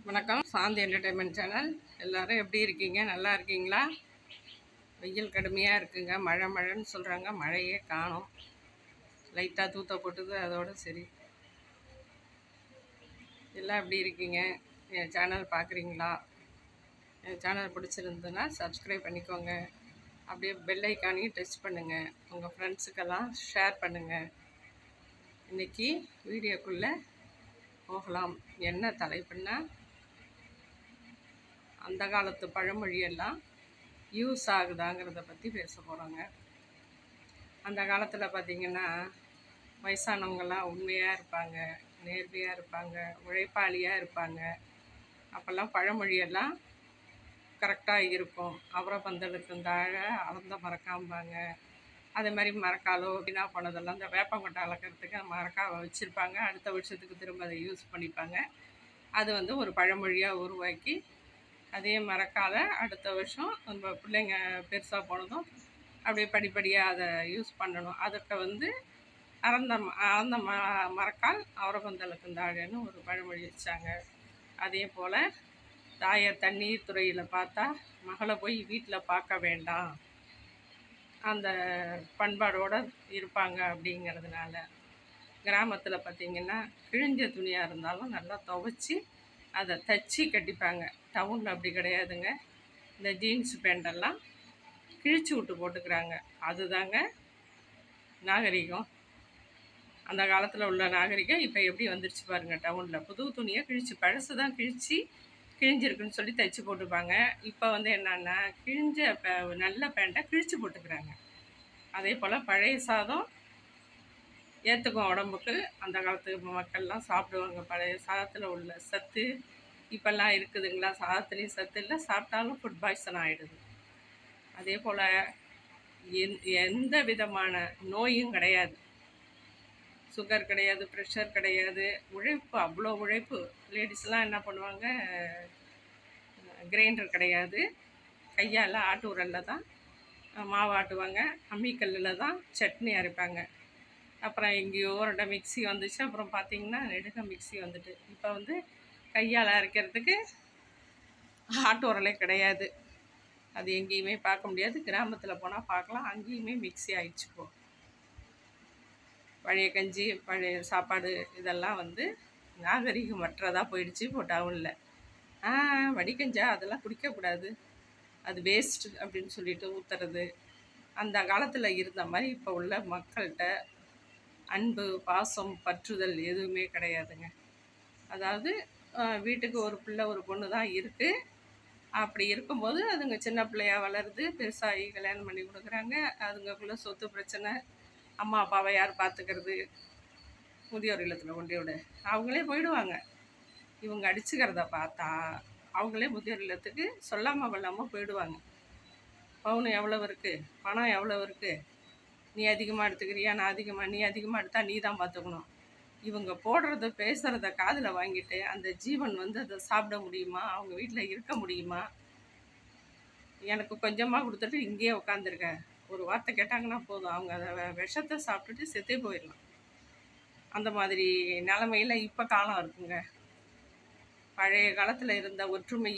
வணக்கம். சாந்தி entertainment channel. எல்லோரும் எப்படி இருக்கீங்க? நல்லா இருக்கீங்களா? வெயில் கடுமையாக இருக்குங்க. மழைன்னு சொல்கிறாங்க, மழையே காணோம். லைட்டாக தூத்த போட்டுது, அதோடு சரி. எல்லாம் எப்படி இருக்கீங்க? என் சேனல் பார்க்குறீங்களா? என் சேனல் பிடிச்சிருந்ததுன்னா சப்ஸ்கிரைப் பண்ணிக்கோங்க. அப்படியே பெல் ஐக்கானையும் டச் பண்ணுங்கள். உங்கள் ஃப்ரெண்ட்ஸுக்கெல்லாம் ஷேர் பண்ணுங்கள். இன்றைக்கி வீடியோக்குள்ளே போகலாம். என்ன தலைப்புன்னா, அந்த காலத்து பழமொழியெல்லாம் யூஸ் ஆகுதாங்கிறத பற்றி பேச போகிறோங்க. அந்த காலத்தில் பார்த்திங்கன்னா வயசானவங்கள்லாம் உண்மையாக இருப்பாங்க, நேர்மையாக இருப்பாங்க, உழைப்பாளியாக இருப்பாங்க. அப்போல்லாம் பழமொழியெல்லாம் கரெக்டாக இருக்கும். பந்தலுக்கும் தாழ அளந்த மறக்காம்பாங்க. அதே மாதிரி மரக்காலோ வீணா போனதெல்லாம் இந்த வேப்பங்கொட்டை அளக்கிறதுக்கு மரக்காவை வச்சுருப்பாங்க. அடுத்த வருஷத்துக்கு திரும்ப அதை யூஸ் பண்ணிப்பாங்க. அது ஒரு பழமொழியாக உருவாக்கி அதே மறக்காத அடுத்த வருஷம் நம்ம பிள்ளைங்க பெருசாக போனதும் அப்படியே படிப்படியாக அதை யூஸ் பண்ணணும். அதுக்கு அறந்த மரக்கால் அவரபந்தலுக்கு தாழன்னு ஒரு பழமொழி வச்சாங்க. அதே போல் தாயை தண்ணீர் துறையில் பார்த்தா மகளை போய் வீட்டில் பார்க்க வேண்டாம், அந்த பண்பாடோடு இருப்பாங்க. அப்படிங்கிறதுனால கிராமத்தில் பார்த்திங்கன்னா கிழிஞ்ச துணியாக இருந்தாலும் நல்லா துவைச்சி அதை தச்சு கட்டிப்பாங்க. டவுனில் அப்படி கிடையாதுங்க. இந்த ஜீன்ஸ் பேண்டெல்லாம் கிழிச்சு விட்டு போட்டுக்கிறாங்க. அதுதாங்க நாகரிகம். அந்த காலத்தில் உள்ள நாகரிகம் இப்போ எப்படி வந்துருச்சு பாருங்கள். டவுனில் புது துணியை பழசு தான் கிழிஞ்சிருக்குன்னு சொல்லி தைச்சி போட்டுப்பாங்க. இப்போ என்னன்னா கிழிஞ்ச நல்ல பேண்ட்டை கிழிச்சு போட்டுக்கிறாங்க. அதே போல் பழைய சாதம் ஏற்றுக்கும் உடம்புக்கு. அந்த காலத்து மக்கள்லாம் சாப்பிடுவாங்க. பழைய சாதத்தில் உள்ள சத்து இப்போல்லாம் இருக்குதுங்களா? சாதத்துலேயும் சத்து இல்லை, சாப்பிட்டாலும் ஃபுட் பாய்சன் ஆகிடுது. அதே போல் எந்த விதமான நோயும் கிடையாது. சுகர் கிடையாது, ப்ரெஷர் கிடையாது. உழைப்பு, அவ்வளோ உழைப்பு. லேடிஸ்லாம் என்ன பண்ணுவாங்க, கிரைண்டர் கிடையாது, கையால் ஆட்டு உரலில் தான் மாவு ஆட்டுவாங்க, அம்மிக்கல்லில் தான் சட்னி அரைப்பாங்க. அப்புறம் எங்கேயோ ரெண்டு மிக்சி வந்துச்சு. அப்புறம் பார்த்திங்கன்னா நெடுக மிக்சி வந்துட்டு இப்போ கையால் அரைக்கிறதுக்கு ஆட்டு உரலே கிடையாது. அது எங்கேயுமே பார்க்க முடியாது. கிராமத்தில் போனால் பார்க்கலாம். அங்கேயுமே மிக்சி ஆகிடுச்சு. பழைய கஞ்சி, பழைய சாப்பாடு இதெல்லாம் நாகரிகமற்றதாக போயிடுச்சு இப்போ டவுனில். வடிகஞ்சா அதெல்லாம் குடிக்கக்கூடாது, அது வேஸ்ட்டு அப்படின்னு சொல்லிட்டு ஊற்றுறது. அந்த காலத்தில் இருந்த மாதிரி இப்போ உள்ள மக்கள்கிட்ட அன்பு, பாசம், பற்றுதல் எதுவுமே கிடையாதுங்க. அதாவது வீட்டுக்கு ஒரு பிள்ளை ஒரு பொண்ணு தான் இருக்குது. அப்படி இருக்கும்போது அதுங்க சின்ன பிள்ளையாக வளருது, பெருசாகி கல்யாணம் பண்ணி கொடுக்குறாங்க. அதுங்களுக்குள்ள சொத்து பிரச்சனை, அம்மா அப்பாவை யார் பார்த்துக்கிறது, முதியோர் இல்லத்தில் கொண்டு விட அவங்களே போயிடுவாங்க. இவங்க அடிச்சுக்கிறத பார்த்தா அவங்களே முதியோர் இல்லத்துக்கு சொல்லாமல் கொள்ளாமல் போயிடுவாங்க. பவுன் எவ்வளோ இருக்குது, பணம் எவ்வளோ இருக்குது, நீ அதிகமாக எடுத்துக்கிறியா, நான் நீ அதிகமாக எடுத்தால் நீ தான் பார்த்துக்கணும். இவங்க போடுறத பேசுகிறத காதில் வாங்கிட்டு அந்த ஜீவன் அதை சாப்பிட முடியுமா, அவங்க வீட்டில் இருக்க முடியுமா? எனக்கு கொஞ்சமாக கொடுத்துட்டு இங்கேயே உட்காந்துருக்க, ஒரு வார்த்தை கேட்டாங்கன்னா போதும், அவங்க அதை விஷத்தை சாப்பிட்டுட்டு செத்தே போயிடலாம். அந்த மாதிரி நிலமையில் இப்போ காலம் இருக்குங்க. பழைய காலத்தில் இருந்த ஒற்றுமை,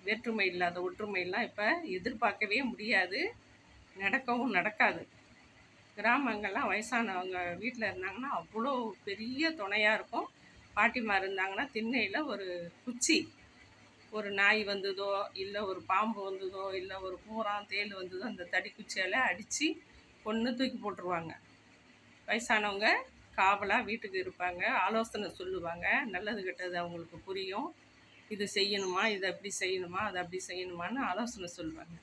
வேற்றுமை இல்லாத ஒற்றுமையெல்லாம் இப்போ எதிர்பார்க்கவே முடியாது, நடக்கவும் நடக்காது. கிராமங்கள்லாம் வயசானவங்க வீட்டில் இருந்தாங்கன்னா அவ்வளோ பெரிய துணையாக இருக்கும். பாட்டிமார் இருந்தாங்கன்னா திண்ணையில் ஒரு குச்சி, ஒரு நாய் வந்ததோ இல்லை ஒரு பாம்பு வந்ததோ இல்லை ஒரு பூரான் தேள் வந்ததோ அந்த தடி குச்சியால் அடித்து பொண்ணு தூக்கி போட்டுருவாங்க. வயசானவங்க காவலாக வீட்டுக்கு இருப்பாங்க, ஆலோசனை சொல்லுவாங்க, நல்லது கெட்டது அவங்களுக்கு புரியும். இது செய்யணுமா, இதை அப்படி செய்யணுமா, அதை அப்படி செய்யணுமான்னு ஆலோசனை சொல்லுவாங்க.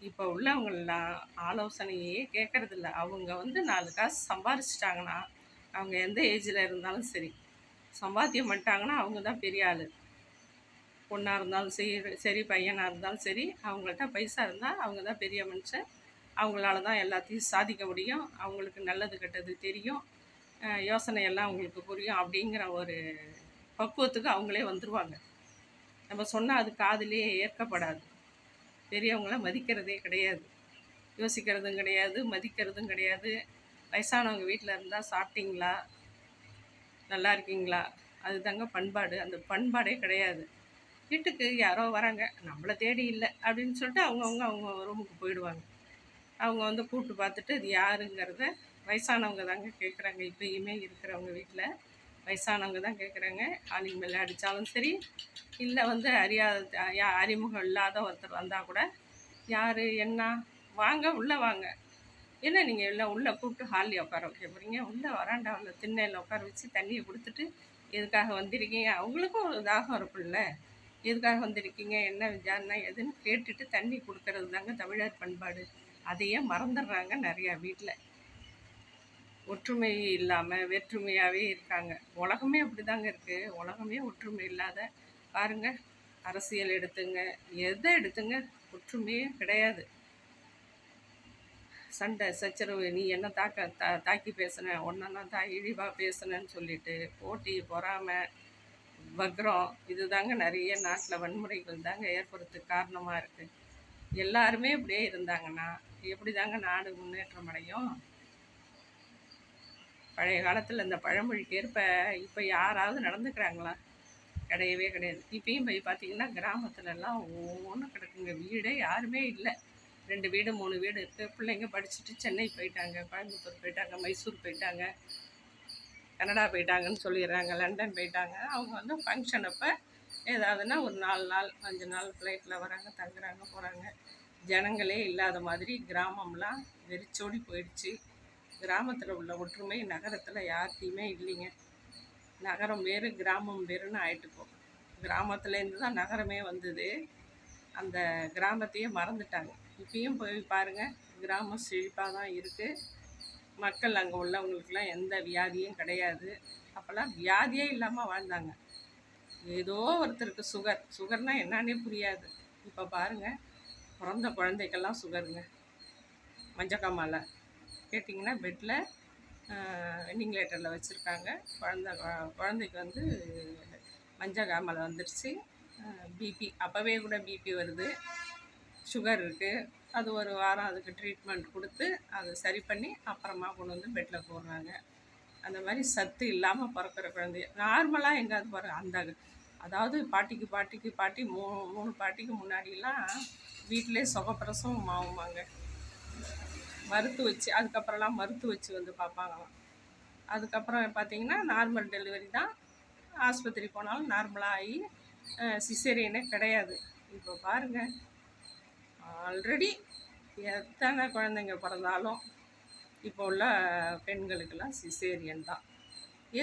இப்போ உள்ளவங்களாம் ஆலோசனையே கேட்குறதில்ல. அவங்க 4 காசு சம்பாரிச்சிட்டாங்கன்னா, அவங்க எந்த ஏஜில் இருந்தாலும் சரி, சம்பாத்தியம் பண்ணிட்டாங்கன்னா அவங்க தான் பெரிய ஆள். பொண்ணாக இருந்தாலும் சரி, பையனாக இருந்தாலும் சரி, அவங்கள்ட்ட பைசா இருந்தால் அவங்க தான் பெரிய மனுஷன். அவங்களால தான் எல்லாத்தையும் சாதிக்க முடியும். அவங்களுக்கு நல்லது கெட்டது தெரியும், யோசனையெல்லாம் அவங்களுக்கு புரியும். அப்படிங்கிற ஒரு பக்குவத்துக்கு அவங்களே வந்துடுவாங்க. நம்ம சொன்னால் அது காதிலே ஏற்கப்படாது. பெரியவங்கள மதிக்கிறதே கிடையாது, யோசிக்கிறதும் கிடையாது, மதிக்கிறதும் கிடையாது. வயசானவங்க வீட்டில் இருந்தால் சாப்பிட்டீங்களா, நல்லா இருக்கீங்களா, அதுதாங்க பண்பாடு. அந்த பண்பாடே கிடையாது. வீட்டுக்கு யாரோ வராங்க, நம்மளை தேடி இல்லை அப்படின்னு சொல்லிட்டு அவங்க ரூமுக்கு போயிடுவாங்க. அவங்க வந்து கூப்பிட்டு பார்த்துட்டு இது யாருங்கிறத வயசானவங்க தாங்க கேட்குறாங்க. இப்பயுமே இருக்கிறவங்க வீட்டில் வயசானவங்க தான் கேட்குறாங்க. ஆளுங்க மேலே அடித்தாலும் சரி, இல்லை வந்து அறிமுகம் இல்லாத ஒருத்தர் வந்தால் கூட, யார் என்ன, வாங்க உள்ளே வாங்க, என்ன நீங்கள் எல்லாம் உள்ளே கூப்பிட்டு ஹாலில் உட்கார வைக்க போகிறீங்க, உள்ளே வராண்டாவில் திண்ணையில் உட்கார வச்சு தண்ணியை கொடுத்துட்டு எதுக்காக வந்திருக்கீங்க, அவங்களுக்கும் ஒரு தாகம் இருக்குல்ல, எதுக்காக வந்திருக்கீங்க, என்ன விசாரணை எதுன்னு கேட்டுட்டு தண்ணி கொடுக்கறது தாங்க தமிழர் பண்பாடு. அதையே மறந்துடுறாங்க நிறையா வீட்டில். ஒற்றுமை இல்லாமல் வேற்றுமையாகவே இருக்காங்க. உலகமே அப்படி தாங்க இருக்குது. உலகமே ஒற்றுமை இல்லாத பாருங்கள். அரசியல் எடுத்துங்க, எதை எடுத்துங்க, ஒற்றுமையே கிடையாது. சண்டை சச்சரவு, நீ என்ன தாக்கி பேசுன, ஒன்னா இழிவாக பேசுனேன்னு சொல்லிட்டு போட்டி பொறாமை வக்ரம், இது தாங்க நிறைய நாட்டில் வன்முறைகள் தாங்க ஏற்படுறதுக்கு காரணமாக இருக்குது. எல்லாருமே இப்படியே இருந்தாங்கன்னா எப்படி தாங்க நாடு முன்னேற்றம் அடையும்? பழைய காலத்தில் இந்த பழமொழிக்கு ஏற்ப இப்போ யாராவது நடந்துக்கிறாங்களா? கிடையவே கிடையாது. இப்பயும் போய் பார்த்தீங்கன்னா கிராமத்துலலாம் ஒவ்வொன்றும் கிடக்குங்க. வீடே யாருமே இல்லை. 2 வீடு 3 வீடு இருக்குது. பிள்ளைங்க படிச்சுட்டு சென்னை போயிட்டாங்க, கோயம்புத்தூர் போயிட்டாங்க, மைசூர் போயிட்டாங்க, கனடா போயிட்டாங்கன்னு சொல்லிடுறாங்க, லண்டன் போயிட்டாங்க. அவங்க வந்து ஃபங்க்ஷன் அப்போ ஏதாவதுன்னா ஒரு 4 நாள் 5 நாள் ஃப்ளைட்டில் வராங்க, தங்குறாங்க, போகிறாங்க. ஜனங்களே இல்லாத மாதிரி கிராமம்லாம் வெறிச்சோடி போயிடுச்சு. கிராமத்தில் உள்ள ஒற்றுமை நகரத்தில் யார்கிட்டையுமே இல்லைங்க. நகரம் வேறு கிராமம் வேறுன்னு ஆயிட்டு போகும். கிராமத்துலேருந்து தான் நகரமே வந்தது. அந்த கிராமத்தையே மறந்துட்டாங்க. இப்பயும் போய் பாருங்கள், கிராமம் செழிப்பாக தான் இருக்குது. மக்கள் அங்கே உள்ளவங்களுக்கெல்லாம் எந்த வியாதியும் கிடையாது. அப்போல்லாம் வியாதியே இல்லாமல் வாழ்ந்தாங்க. ஏதோ ஒருத்தருக்கு சுகர்னால் என்னன்னே புரியாது. இப்போ பாருங்கள், பிறந்த குழந்தைக்கெல்லாம் சுகருங்க. மஞ்சக்காமாலை கேட்டிங்கன்னா பெட்டில் வெண்டிலேட்டரில் வச்சுருக்காங்க. குழந்தைக்கு வந்து மஞ்சக்காமாலை வந்துடுச்சு. பிபி அப்போவே கூட பிபி வருது, சுகர் இருக்குது. அது ஒரு வாரம் அதுக்கு ட்ரீட்மெண்ட் கொடுத்து அதை சரி பண்ணி அப்புறமா கொண்டு வந்து பெட்டில் போடுறாங்க. அந்த மாதிரி சத்து இல்லாமல் பிறக்கிற குழந்தைய நார்மலாக எங்கேயாவது பிறகு அதாவது பாட்டிக்கு 3 பாட்டிக்கு முன்னாடிலாம் வீட்டிலே சுகப்பிரசவம் ஆகுமாங்க. மருத்து வச்சு அதுக்கப்புறம்லாம் மருத்து வச்சு வந்து பார்ப்பாங்களாம். அதுக்கப்புறம் பார்த்திங்கன்னா நார்மல் டெலிவரி தான். ஆஸ்பத்திரி போனாலும் நார்மலாக ஆகி சிசேரியனே கிடையாது. இப்போ பாருங்கள், ஆல்ரெடி எத்தனை குழந்தைங்க பிறந்தாலும் இப்போ உள்ள பெண்களுக்கெல்லாம் சிசேரியன் தான்.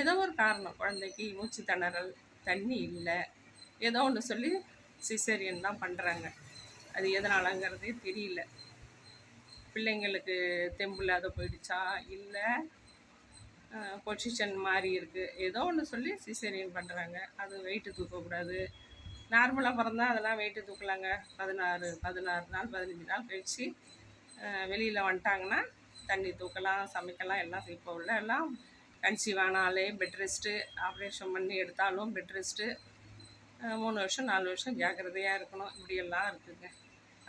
ஏதோ ஒரு காரணம், குழந்தைக்கு மூச்சு திணறல், தண்ணி இல்லை, ஏதோ ஒன்று சொல்லி சிசேரியன் தான் பண்ணுறாங்க. அது எதனாலங்கிறதே தெரியல. பிள்ளைங்களுக்கு தெம்பு இல்லாத போயிடுச்சா, இல்லை பொசிஷன் மாதிரி இருக்குது, ஏதோ ஒன்று சொல்லி சிசேரியன் பண்ணுறாங்க. அது வெயிட்டு தூக்கக்கூடாது. நார்மலாக பிறந்தால் அதெல்லாம் வெயிட்டு தூக்கலாங்க. 16 நாள் 15 நாள் கழித்து வெளியில் வந்துட்டாங்கன்னா தண்ணி தூக்கலாம், சமைக்கலாம், எல்லாம். இப்போ உள்ள எல்லாம் கன்சீவ் ஆனாலே பெட் ரெஸ்ட்டு, ஆப்ரேஷன் பண்ணி எடுத்தாலும் பெட் ரெஸ்ட்டு, 3 வருஷம் 4 வருஷம் ஜாக்கிரதையாக இருக்கணும். இப்படியெல்லாம் இருக்குதுங்க.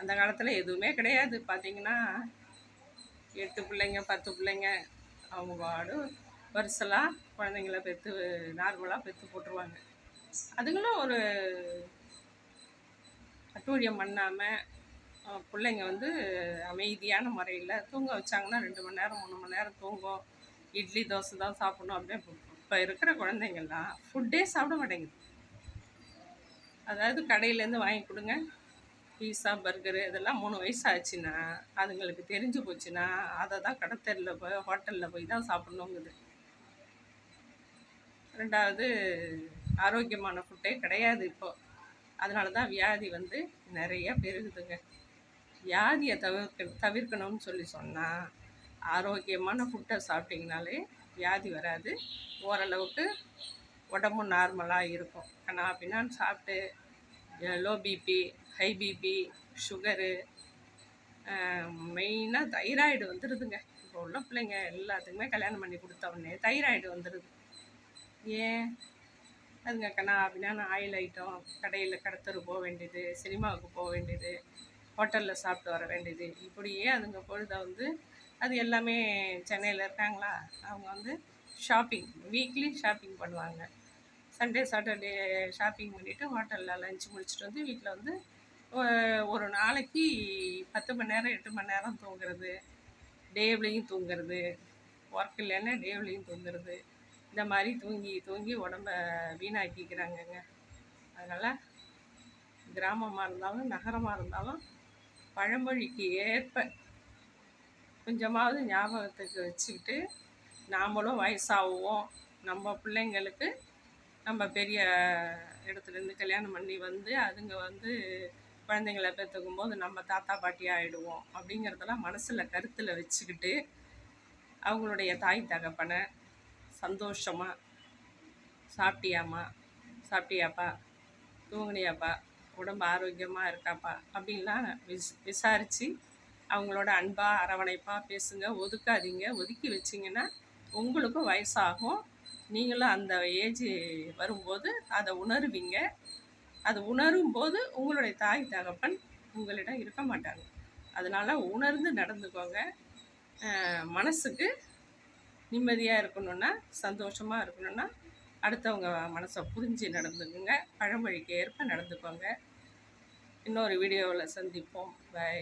அந்த காலத்தில் எதுவுமே கிடையாது. பார்த்திங்கன்னா 8 பிள்ளைங்க 10 பிள்ளைங்க அவங்க பாடு வருஷலாக குழந்தைங்கள பெற்று நார்மலாக பெற்று போட்டுருவாங்க. அதுங்களும் ஒரு அட்டூழியம் பண்ணாமல் பிள்ளைங்க வந்து அமைதியான முறையில் தூங்க வச்சாங்கன்னா 2 மணி நேரம் 3 மணி நேரம் தூங்கும். இட்லி தோசை தான் சாப்பிடணும் அப்படின்னு. இப்போ இருக்கிற குழந்தைங்கள்லாம் ஃபுட்டே சாப்பிட மாட்டேங்குது. அதாவது கடையிலேருந்து வாங்கி கொடுங்க, பீஸா பர்கரு இதெல்லாம் 3 வயசு ஆச்சுன்னா அதுங்களுக்கு தெரிஞ்சு போச்சுன்னா அதை தான் கடத்தெருவில் போய் ஹோட்டலில் போய் தான் சாப்பிட்ணுங்குது. 2வது ஆரோக்கியமான ஃபுட்டே கிடையாது இப்போது. அதனால தான் வியாதி வந்து நிறைய பெருகுதுங்க. வியாதியை தவிர்க்கணும்னு சொன்னால் ஆரோக்கியமான ஃபுட்டை சாப்பிட்டிங்கனாலே வியாதி வராது. ஓரளவுக்கு உடம்பும் நார்மலாக இருக்கும். ஆனால் பின்னான்னு சாப்பிட்டு low BP, high BP, sugar, மெயினாக தைராய்டு வந்துடுதுங்க. இப்போ உள்ள பிள்ளைங்க எல்லாத்துக்குமே கல்யாணம் பண்ணி கொடுத்த உடனே தைராய்டு வந்துடுது. ஏன்? அதுங்க அப்படின்னா ஆயில் ஐட்டம், கடையில் கடத்தரு போக வேண்டியது, சினிமாவுக்கு போக வேண்டியது, ஹோட்டலில் சாப்பிட்டு வர வேண்டியது, இப்படியே அதுங்க பொழுதை வந்து அது எல்லாமே சென்னையில் இருக்காங்களா, அவங்க வந்து ஷாப்பிங் வீக்லி ஷாப்பிங் பண்ணுவாங்க. சண்டே சாட்டர்டே ஷாப்பிங் பண்ணிவிட்டு ஹோட்டலில் லஞ்ச் முடிச்சுட்டு வந்து வீட்டில் வந்து ஒரு நாளைக்கு 10 மணி நேரம் 8 மணி நேரம் தூங்குறது, டேவ்லேயும் தூங்குறது, ஒர்க் இல்லைன்னா டேவ்லேயும் தூங்குறது, இந்த மாதிரி தூங்கி தூங்கி உடம்ப வீணாக்கிக்கிறாங்கங்க. அதனால் கிராமமாக இருந்தாலும் நகரமாக இருந்தாலும் பழமொழிக்கு ஏற்ப கொஞ்சமாவது ஞாபகத்துக்கு வச்சுக்கிட்டு நாமளும் வயசாகுவோம். நம்ம பிள்ளைங்களுக்கு நம்ம பெரிய இடத்துலேருந்து கல்யாணம் பண்ணி வந்து அதுங்க வந்து குழந்தைங்கள பெற்றுக்கும் போது நம்ம தாத்தா பாட்டி ஆகிடுவோம் அப்படிங்கிறதெல்லாம் மனசில் கருத்தில் வச்சுக்கிட்டு அவங்களுடைய தாய் தகப்பனை சந்தோஷமாக சாப்பிட்டியாம்மா, சாப்பிட்டியாப்பா, தூங்குனியாப்பா, உடம்பு ஆரோக்கியமாக இருக்காப்பா அப்படின்லாம் விசாரித்து அவங்களோட அன்பாக அரவணைப்பாக பேசுங்க. ஒதுக்காதீங்க. ஒதுக்கி வச்சிங்கன்னா உங்களுக்கும் வயசாகும். நீங்களும் அந்த ஏஜ் வரும்போது அதை உணருவீங்க. அது உணரும்போது உங்களுடைய தாய் தகப்பன் உங்களிடம் இருக்க மாட்டாங்க. அதனால் உணர்ந்து நடந்துக்கோங்க. மனசுக்கு நிம்மதியாக இருக்கணுன்னா, சந்தோஷமாக இருக்கணுன்னா அடுத்தவங்க மனசை புரிஞ்சு நடந்துக்குங்க. பழமொழிக்கு ஏற்ப நடந்துக்கோங்க. இன்னொரு வீடியோவில் சந்திப்போம். பை.